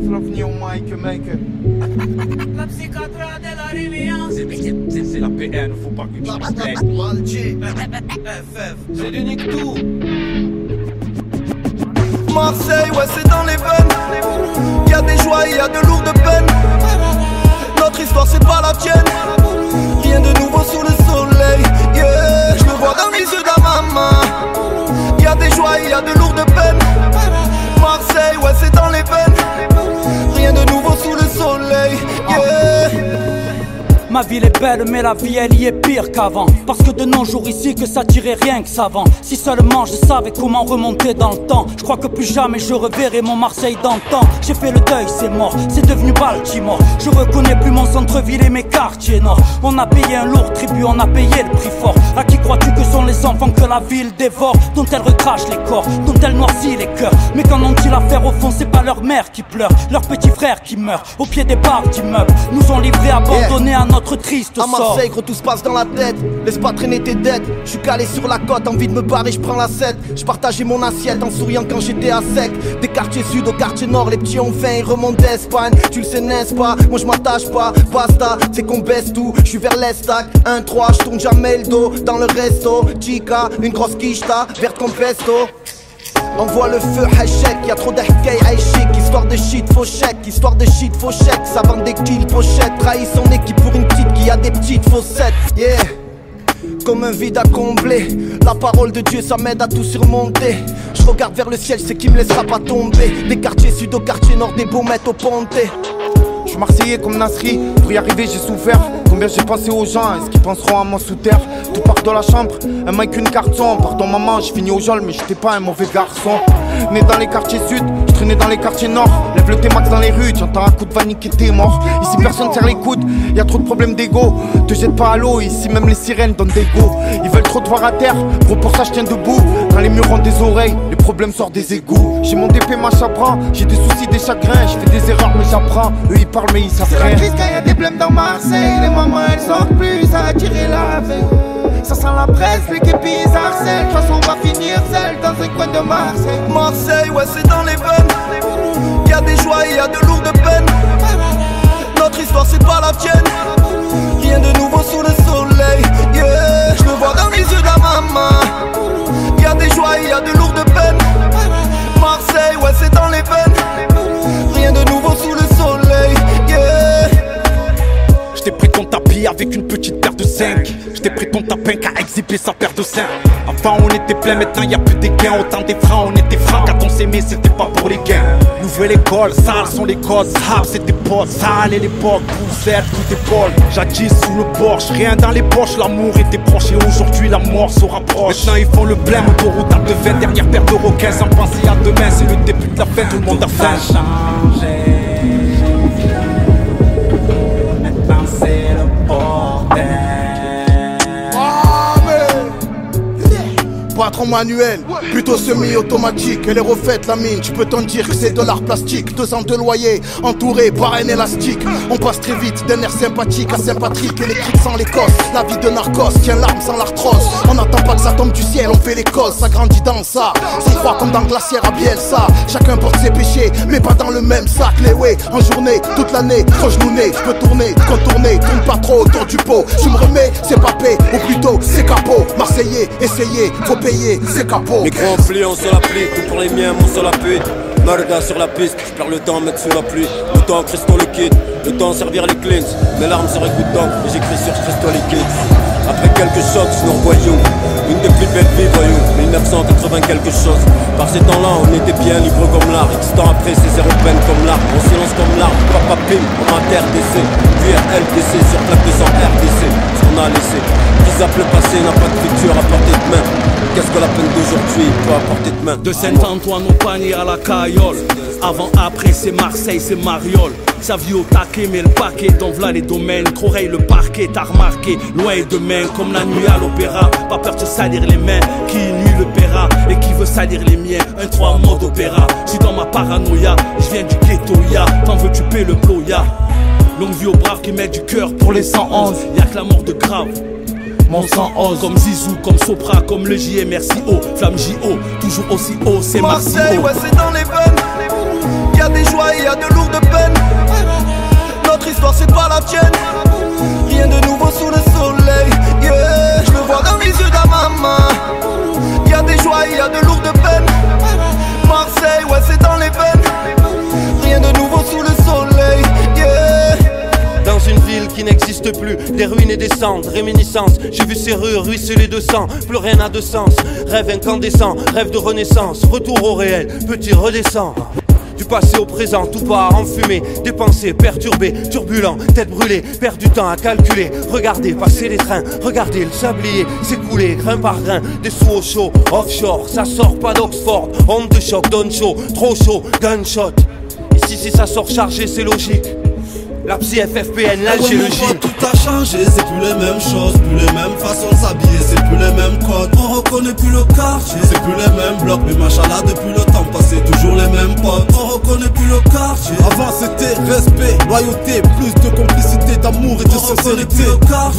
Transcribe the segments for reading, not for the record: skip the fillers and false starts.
Slovni au mic, mec. La psychiatra de la Rivière. C'est la PN, faut pas que tu te plaignes. Malji. FF. C'est du nique tout. Marseille, ouais, c'est dans les veines. Y'a des joies, y'a de lourdes peines. Notre histoire, c'est pas la tienne. Rien de nouveau sous le soleil. Yeah, je le vois dans les yeux de ma maman. Y'a des joies, y'a de lourdes peines. Marseille, ouais, c'est dans les veines. Rien de nouveau sous le soleil. Yeah. Ma ville est belle mais la vie elle y est pire qu'avant. Parce que de nos jours ici que ça tirait rien que savant. Si seulement je savais comment remonter dans le temps. Je crois que plus jamais je reverrai mon Marseille d'antan. J'ai fait le deuil, c'est mort, c'est devenu Baltimore. Je reconnais plus mon centre-ville et mes quartiers nord. On a payé un lourd tribut, on a payé le prix fort. À qui crois-tu que sont les enfants que la ville dévore? Dont elle recrache les corps, dont elle noircit les cœurs. Mais qu'en ont-ils à faire au fond? C'est pas leur mère qui pleure, leur petit frère qui meurt au pied des barres d'immeubles. Nous ont livrés abandonnés à notre triste sort. À Marseille, gros, tout se passe dans la tête. Laisse pas traîner tes dettes. Je suis calé sur la côte, envie de me barrer, je prends la 7. Je partageais mon assiette en souriant quand j'étais à sec. Des quartiers sud au quartier nord, les petits ont faim, ils remontent d'Espagne. Tu le sais, n'est-ce pas? Moi je m'attache pas, basta, c'est qu'on baisse tout. Je suis vers l'estac, 1-3, je tourne jamais le dos. Dans le resto, chica, une grosse quicheta, verte comme pesto. Envoie le feu, hachek, y'a trop d'ahkay, chic. Histoire de shit, faux chèque, histoire de shit, faux chèque. Ça vend des kills, pochettes, trahit son équipe pour une petite qui a des petites faussettes. Yeah, comme un vide à combler. La parole de Dieu, ça m'aide à tout surmonter. Je regarde vers le ciel, c'est qui me laissera pas tomber. Des quartiers sud au quartier nord, des baumettes au ponté. Je suis marseillais comme Nasri, pour y arriver j'ai souffert. Combien j'ai pensé aux gens, est-ce qu'ils penseront à moi sous terre? Tout part de la chambre, un mic, une carte son. Pardon maman, je finis au jol, mais j'étais pas un mauvais garçon. Né dans les quartiers sud, je traînais dans les quartiers nord. Lève le T-Max dans les rues, tu entends un coup de vanille et t'es mort. Ici personne serre les coudes, y'a trop de problèmes d'ego. Te jette pas à l'eau, ici même les sirènes donnent des go. Ils veulent trop te voir à terre, gros pour ça je tiens debout. Quand les murs ont des oreilles, les problèmes sortent des égouts. J'ai mon DP, ma chabran, j'ai des soucis, des chagrins. Je fais des erreurs mais j'apprends, eux ils parlent mais ils savent rien. C'est la crise quand y'a des blèmes dans Marseille. Les mamans elles sortent plus, ça a tiré la veille. Ça sent la presse, l'équipe ils harcèlent. De toute façon on va finir seul dans un coin de Marseille. Marseille, ouais c'est dans les veines. Y'a des joies, y'a de lourdes peines. Notre histoire c'est pas la tienne. Rien de nouveau sous le soleil. Yeah, je le vois dans les yeux de la maman. Y'a des joies, y'a de lourdes peines. Marseille, ouais c'est dans les veines. Rien de nouveau sous le soleil. Yeah. J't'ai pris ton tapis avec une petite paire de 5. J't'ai pris ton tapin qu'à exhiber sa paire de seins. Avant on était plein, maintenant y'a plus des gains. Autant des francs, on était francs. Quand on s'aimait c'était pas pour les gains. Nouvelle école, sales sont les causes. Sales c'est des potes, sale et l'époque. Poussette, coup d'épaule. Jadis sous le porche, rien dans les poches. L'amour était proche et aujourd'hui la mort se rapproche. Maintenant ils font le blême, autoroute à 220. Dernière paire de requins sans penser à demain. C'est le début de la fête, tout le monde a faim. Patron manuel, plutôt semi-automatique. Elle est refaite la mine, tu peux t'en dire que c'est de l'art plastique. 2 ans de loyer, entouré par un élastique. On passe très vite d'un air sympathique à Saint-Patrick. Électrique sans l'Écosse, la vie de narcos tient l'arme sans l'arthrose. On n'attend pas que ça tombe du ciel, on fait les causes. Ça grandit dans ça, c'est froid comme dans Glacière à Bielsa. Chacun porte ses péchés, mais pas dans le même sac. Les way, en journée, toute l'année, genouné. Je peux tourner, contourner, tourne pas trop autour du pot. Tu me remets, c'est papé, ou plutôt c'est capot. Marseillais, essayez, faut payer, c'est capot. Micro en pli, on se l'applique, tout pour les miens, on se l'appuie. Marga sur la piste, je perds le temps, mettre sous la pluie. Le temps, cristaux liquide, le temps, servir les cleans. Mes larmes seraient gouttes d'encre, et j'écris sur cristaux liquide. Après quelques chocs, je nous revoyons. Une des plus belles vies, voyons, 1980 quelque chose. Par ces temps-là, on était bien libre comme l'art. X temps après, c'est zéro peine comme l'art. On silence comme l'arbre, papa pim, on a terre d'essai. Puis LDC, sur plaque 200 RDC, ce qu'on a laissé. Qu'ils appellent le passé n'a pas de futur à portée de main. Qu'est-ce que la peine d'aujourd'hui peut apporter de main? De Saint-Antoine au panier à la Caillole. Avant, après, c'est Marseille, c'est Mariol. Sa vie au taquet, mais le paquet, donc v'là les domaines. Croreille, le parquet, t'as remarqué. Loin et demain, comme la nuit à l'opéra. Pas peur de se salir les mains, qui nuit le paiera. Et qui veut salir les miens, un 3 en mode opéra. J'suis dans ma paranoïa, j'viens du ghetto, ya. T'en veux tu paies le ploya. Longue vie aux braves qui mettent du cœur pour les 111. Y'a que la mort de grave. mon sang ose. Comme Zizou, comme Sopra, comme le JMRCO. Flamme JO, toujours aussi haut, c'est Marseille, Marseille. ouais, c'est dans les veines. Y'a des joies et y'a de lourdes peines. Notre histoire, c'est pas la tienne. Rien de nouveau sous le soleil. Yeah, je le vois dans les yeux de ma maman. Y'a des joies et y'a de lourdes peines. Marseille, ouais, c'est dans les veines. Rien de nouveau sous le soleil. Yeah. Dans une ville qui n'existe plus, des ruines et des cendres, réminiscences. J'ai vu ces rues ruisseler de sang, plus rien n'a de sens. Rêve incandescent, rêve de renaissance, retour au réel, petit redescend. Du passé au présent, tout part en fumée. Des pensées perturbées, turbulents, tête brûlée. Perd du temps à calculer. Regardez passer les trains, regardez le sablier s'écouler, grain par grain. Des sous au chaud, offshore, ça sort pas d'Oxford. Onde de choc, donne chaud, trop chaud, gunshot. Ici si ça sort chargé c'est logique. La psy FFPN, l'algéologie. Tout a changé, c'est plus les mêmes choses, plus les mêmes façons de s'habiller, c'est plus les mêmes codes. On reconnaît plus le quartier, c'est plus les mêmes blocs, mais machallah depuis le temps passé, toujours les mêmes potes. On reconnaît plus le quartier. Avant c'était respect, loyauté, plus de complicité, d'amour et de sincérité.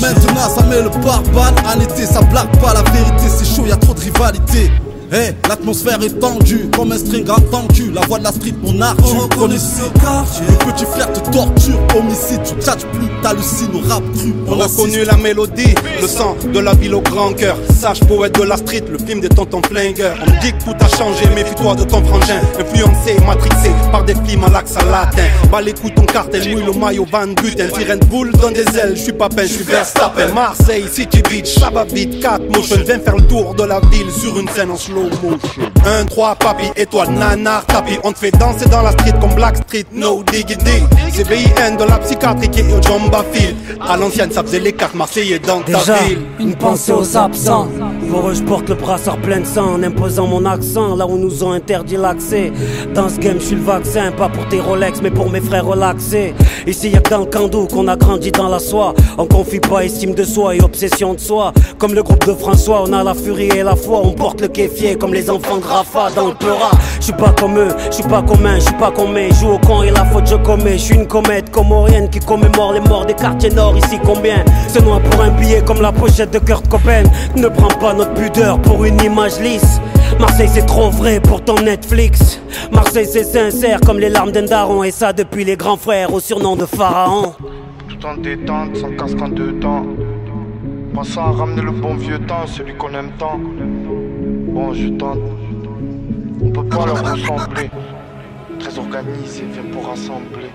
Maintenant ça met le pare-balles, en été ça blague pas la vérité, c'est chaud, y a trop de rivalité. Hey, l'atmosphère est tendue, comme un string attendu. La voix de la street, mon art, tu reconnais ce quartier. Le petit flair te torture, homicide, tu tchatches plus, t'hallucines au rap cru. On a connu la mélodie, le sang de la ville au grand cœur. Sage poète de la street, le film des tontons flingueurs. On me dit que tout a changé, méfie-toi de ton frangin. Influencé, matrixé par des films à l'accent latin. Bas les couilles ton cartel, mouille le maillot, Van Buten. Sirène boule dans des ailes, je suis pas peint, je suis Verstappen. Marseille, City Beach, ça va vite, 4 motion. Viens faire le tour de la ville sur une scène en slow. 1, 3, papi, étoile, nanar, tapis. On te fait danser dans la street comme Black Street, no diggity. C'est BIN de la psychiatrie qui est au Jamba Field. À l'ancienne, ça faisait les cartes marseillais dans ta ville. Une pensée aux absents. Pour eux, je porte le brassard plein de sang en imposant mon accent là où nous ont interdit l'accès. Dans ce game, je suis le vaccin, pas pour tes Rolex, mais pour mes frères relaxés. Ici, y'a que dans le Candou qu'on a grandi dans la soie. On confie pas estime de soi et obsession de soi. Comme le groupe de François, on a la furie et la foi. On porte le kéfier comme les enfants de Rafa dans le Peura. Je suis pas comme eux, je suis pas commun, je suis pas commun. Joue au con et la faute je commets. Je suis une comète comorienne qui commémore les morts des quartiers nord. Ici combien? C'est noir pour un billet comme la pochette de Kurt Cobain. Ne prends pas notre pudeur pour une image lisse. Marseille c'est trop vrai pour ton Netflix. Marseille c'est sincère comme les larmes d'un daron. Et ça depuis les grands frères au surnom de Pharaon. Tout en détente, sans casque en deux temps. Pensant à ramener le bon vieux temps, celui qu'on aime tant. Bon, je tente. On peut pas leur ressembler. Très organisé, viens pour rassembler.